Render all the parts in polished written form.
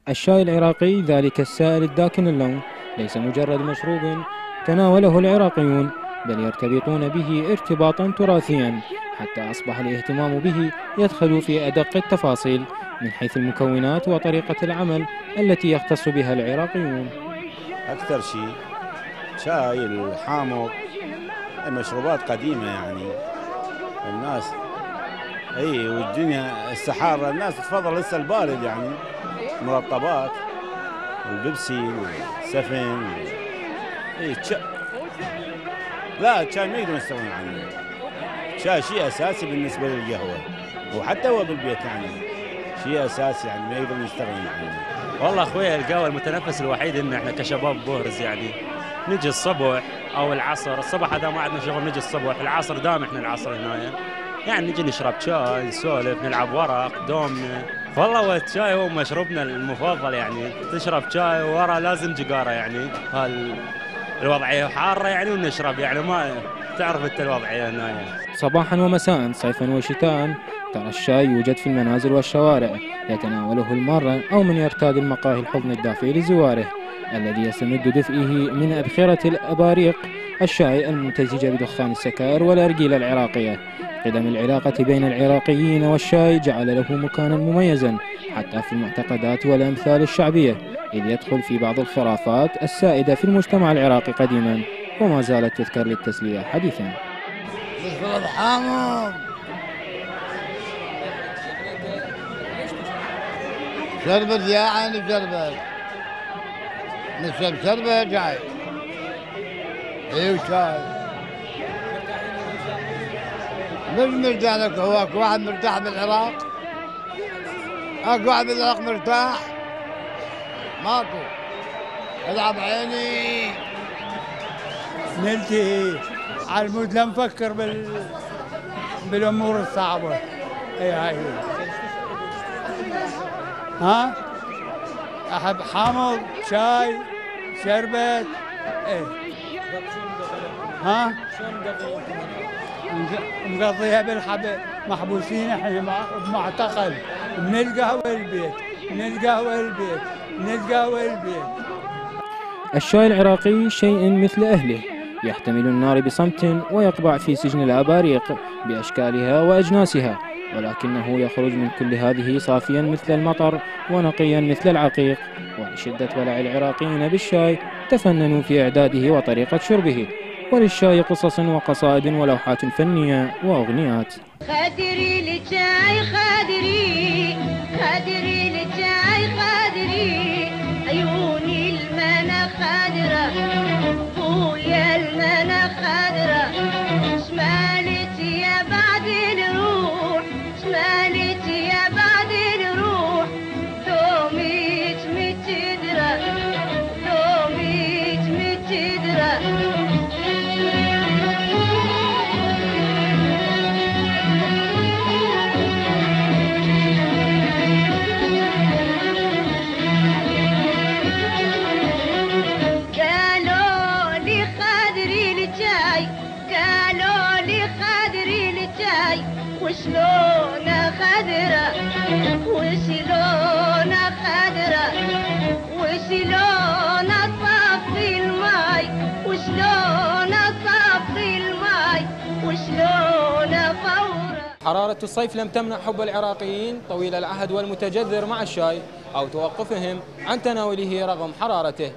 الشاي العراقي ذلك السائل الداكن اللون ليس مجرد مشروب تناوله العراقيون، بل يرتبطون به ارتباطا تراثيا، حتى أصبح الاهتمام به يدخل في أدق التفاصيل من حيث المكونات وطريقة العمل التي يختص بها العراقيون. أكثر شيء شاي الحامض، مشروبات قديمة يعني الناس والدنيا السحارة الناس تفضل لسه البارد يعني مرطبات والبيبسي والسفن لا الشاي ما يقدرون يستغنون عنه. الشاي شيء أساسي بالنسبة للقهوة، وحتى هو بالبيت يعني شيء أساسي يعني ما يقدرون يستغنون عنه. والله أخوي القهوة المتنفس الوحيد إن إحنا كشباب بورز يعني نجي الصبح أو العصر. الصبح هذا ما عندنا شغل، نجي الصبح، العصر دام إحنا العصر هنا يعني نجي نشرب شاي، نسولف، نلعب ورق، دومنا. والله هو الشاي هو مشروبنا المفضل يعني. تشرب شاي ورا لازم جقارة يعني. الوضعية حارة يعني ونشرب يعني ما تعرف انت الوضعية هنا يعني. صباحا ومساء، صيفا وشتاء، ترى الشاي يوجد في المنازل والشوارع، يتناوله المارة أو من يرتاد المقاهي الحضن الدافئ لزواره، الذي يستمد دفئه من أبخرة الأباريق، الشاي الممتزجة بدخان السكر والأرجيلة العراقية. قدم العلاقة بين العراقيين والشاي جعل له مكانا مميزا حتى في المعتقدات والأمثال الشعبية، إذ يدخل في بعض الخرافات السائدة في المجتمع العراقي قديما وما زالت تذكر للتسلية حديثا. نشرب حامض، شربت يا عيني شربت، نشرب شربت جاي وشاي. مش مرتاح لك، هو اكو واحد مرتاح بالعراق؟ اكو واحد بالعراق مرتاح؟ ماكو. العب عيني. نلتهي على المود، لا نفكر بالامور الصعبه. هاي ها احب حامض، شاي، شربت. ها مقضيها بالحب، محبوسين احنا بمعتقل من القهوه البيت، من القهوه البيت، من القهوه البيت. الشاي العراقي شيء مثل أهله، يحتمل النار بصمت ويقبع في سجن الأباريق بأشكالها وأجناسها، ولكنه يخرج من كل هذه صافيا مثل المطر ونقيا مثل العقيق. ولشدة ولع العراقيين بالشاي تفننوا في إعداده وطريقة شربه، وللشاي قصص وقصائد ولوحات فنية وأغنيات. خادري للشاي خادري، خادري للشاي خادري، عيوني المنى خادرة، ويا المنى خادرة، شمالت يا بعد الروح، شمالت يا بعد الروح، دوميت متدرة، دوميت متدرة. وشلون خضرة، وشلون خضرة، وشلون اصفي الماي، وشلون اصفي الماي، وشلون فورة. حرارة الصيف لم تمنع حب العراقيين طويل العهد والمتجذر مع الشاي أو توقفهم عن تناوله رغم حرارته.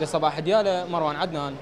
لصباح ديالة، مروان عدنان.